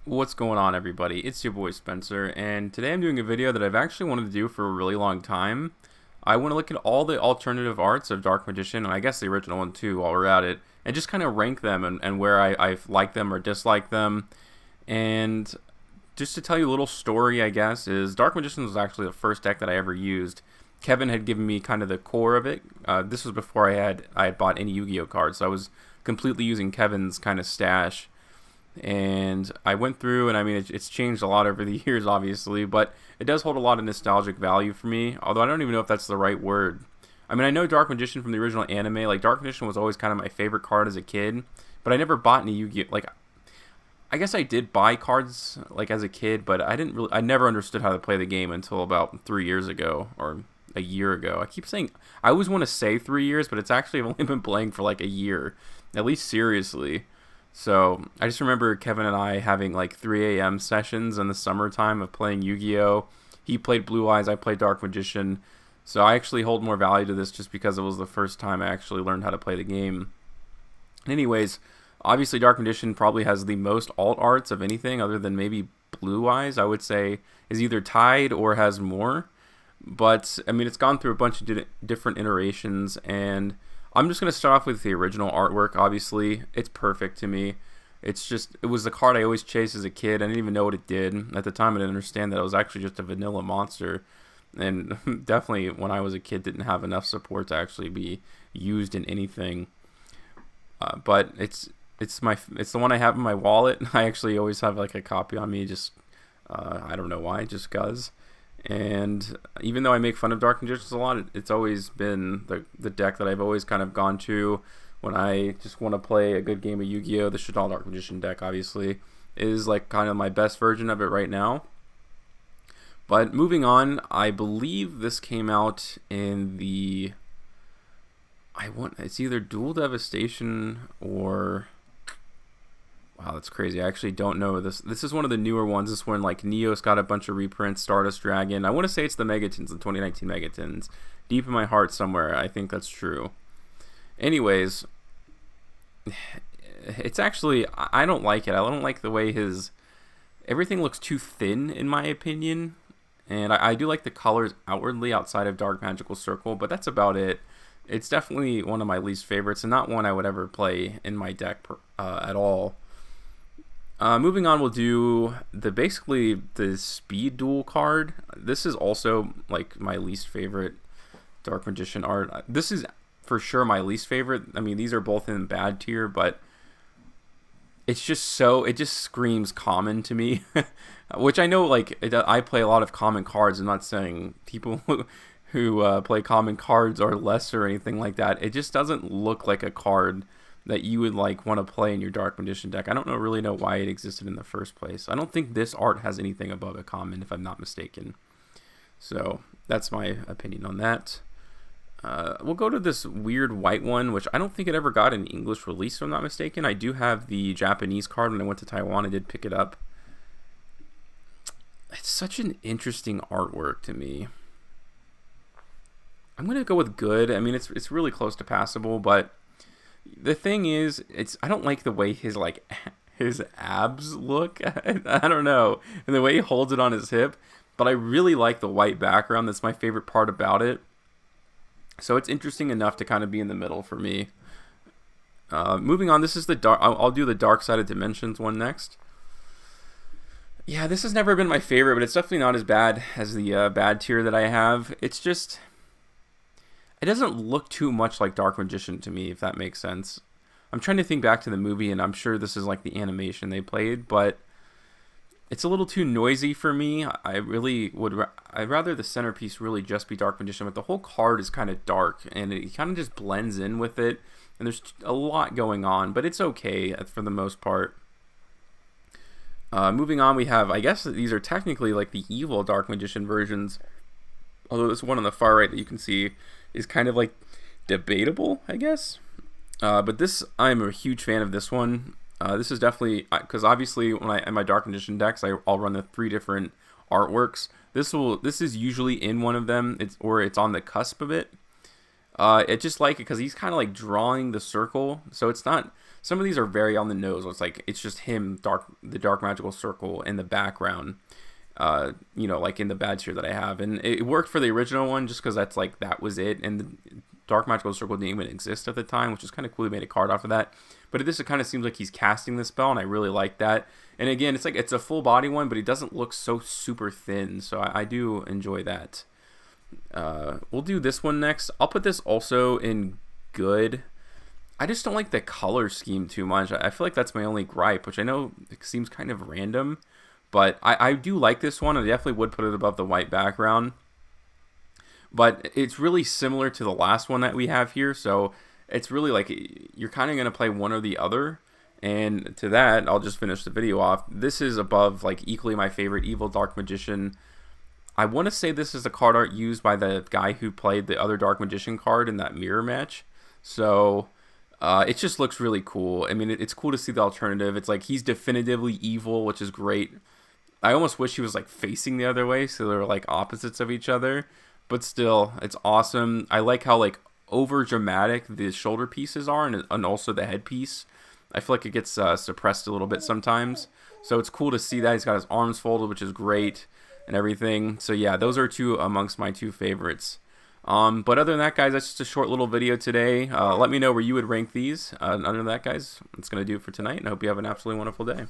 What's going on, everybody? It's your boy Spencer, and today I'm doing a video that I've actually wanted to do for a really long time. I want to look at all the alternative arts of Dark Magician, and I guess the original one too, while we're at it, and just kind of rank them and where I like them or dislike them. And just to tell you a little story, I guess, is Dark Magician was actually the first deck that I ever used. Kevin had given me kind of the core of it. This was before I had bought any Yu-Gi-Oh cards, so I was completely using Kevin's kind of stash. And I went through, and I mean, it's changed a lot over the years, obviously, but it does hold a lot of nostalgic value for me, although I don't even know if that's the right word. I mean, I know Dark Magician from the original anime. Like, Dark Magician was always kind of my favorite card as a kid, but I never bought any Yu-Gi-Oh! Like, I guess I did buy cards, like, as a kid, but I never understood how to play the game until about 3 years ago, or a year ago. I keep saying, I always want to say 3 years, but it's actually, I've only been playing for, like, a year, at least seriously. So I just remember Kevin and I having like 3 a.m. sessions in the summertime of playing Yu-Gi-Oh! He played Blue Eyes, I played Dark Magician. So I actually hold more value to this just because it was the first time I actually learned how to play the game. Anyways, obviously Dark Magician probably has the most alt arts of anything other than maybe Blue Eyes, I would say, is either tied or has more. But I mean, it's gone through a bunch of different iterations, and I'm just going to start off with the original artwork. Obviously, it's perfect to me. It was the card I always chased as a kid. I didn't even know what it did. At the time, I didn't understand that it was actually just a vanilla monster. And definitely, when I was a kid, didn't have enough support to actually be used in anything. But it's the one I have in my wallet. I actually always have like a copy on me. Just I don't know why, just cause. And even though I make fun of Dark Magicians a lot, it's always been the deck that I've always kind of gone to when I just want to play a good game of Yu-Gi-Oh! The Shadal Dark Magician deck, obviously, is like kind of my best version of it right now. But moving on, I believe this came out in it's either Dual Devastation or... Wow, that's crazy. I actually don't know this. This is one of the newer ones. This one, like, Neos got a bunch of reprints. Stardust Dragon. I want to say it's the Megatons, the 2019 Megatons. Deep in my heart somewhere, I think that's true. Anyways, it's actually... I don't like it. I don't like the way everything looks too thin, in my opinion. And I do like the colors outwardly outside of Dark Magical Circle, but that's about it. It's definitely one of my least favorites, and not one I would ever play in my deck at all. Moving on, we'll do basically the speed duel card. This is also like my least favorite Dark Magician art. This is for sure my least favorite. I mean, these are both in bad tier, but it just screams common to me. Which I know, like, I play a lot of common cards. I'm not saying people who play common cards are less or anything like that. It just doesn't look like a card that you would like want to play in your Dark Magician deck. I don't really know why it existed in the first place. I don't think this art has anything above a common, if I'm not mistaken. So that's my opinion on that. We'll go to this weird white one, which I don't think it ever got an English release, if I'm not mistaken. I do have the Japanese card. When I went to Taiwan, I did pick it up. It's such an interesting artwork to me. I'm going to go with good. I mean, it's really close to passable, but the thing is, I don't like the way his abs look. I don't know, and the way he holds it on his hip. But I really like the white background. That's my favorite part about it. So it's interesting enough to kind of be in the middle for me. Moving on, this is the dark. I'll do the Dark Side of Dimensions one next. Yeah, this has never been my favorite, but it's definitely not as bad as the bad tier that I have. It's just... It doesn't look too much like Dark Magician to me, if that makes sense. I'm trying to think back to the movie, and I'm sure this is like the animation they played, but it's a little too noisy for me. I'd rather the centerpiece really just be Dark Magician, but the whole card is kind of dark, and it kind of just blends in with it, and there's a lot going on, but it's okay for the most part. Moving on, we have, I guess these are technically like the evil Dark Magician versions, although this one on the far right that you can see is kind of like debatable, I guess. But I'm a huge fan of this one. This is definitely, because obviously when in my Dark Magician decks, I'll run the 3 different artworks. This is usually in one of them, it's on the cusp of it. I just like it because he's kind of like drawing the circle, so it's not Some of these are very on the nose. It's like it's just him, the dark magical circle in the background. You know, like in the badge here that I have, and it worked for the original one just because that's like that was it, and the dark magical circle didn't even exist at the time, which is kind of cool. He made a card off of that, but this it kind of seems like he's casting the spell, and I really like that. And again, it's like it's a full body one, but he doesn't look so super thin, so I do enjoy that. We'll do this one next. I'll put this also in good. I just don't like the color scheme too much. I feel like that's my only gripe, which I know it seems kind of random. But I do like this one. I definitely would put it above the white background. But it's really similar to the last one that we have here. So it's really like you're kind of going to play one or the other. And to that, I'll just finish the video off. This is above like equally my favorite Evil Dark Magician. I want to say this is the card art used by the guy who played the other Dark Magician card in that mirror match. So it just looks really cool. I mean, it's cool to see the alternative. It's like he's definitively evil, which is great. I almost wish he was like facing the other way, so they're like opposites of each other. But still, it's awesome. I like how like over dramatic the shoulder pieces are, and also the headpiece. I feel like it gets suppressed a little bit sometimes. So it's cool to see that he's got his arms folded, which is great, and everything. So yeah, those are two amongst my two favorites. But other than that, guys, that's just a short little video today. Let me know where you would rank these. Other than that, guys, that's gonna do it for tonight, and I hope you have an absolutely wonderful day.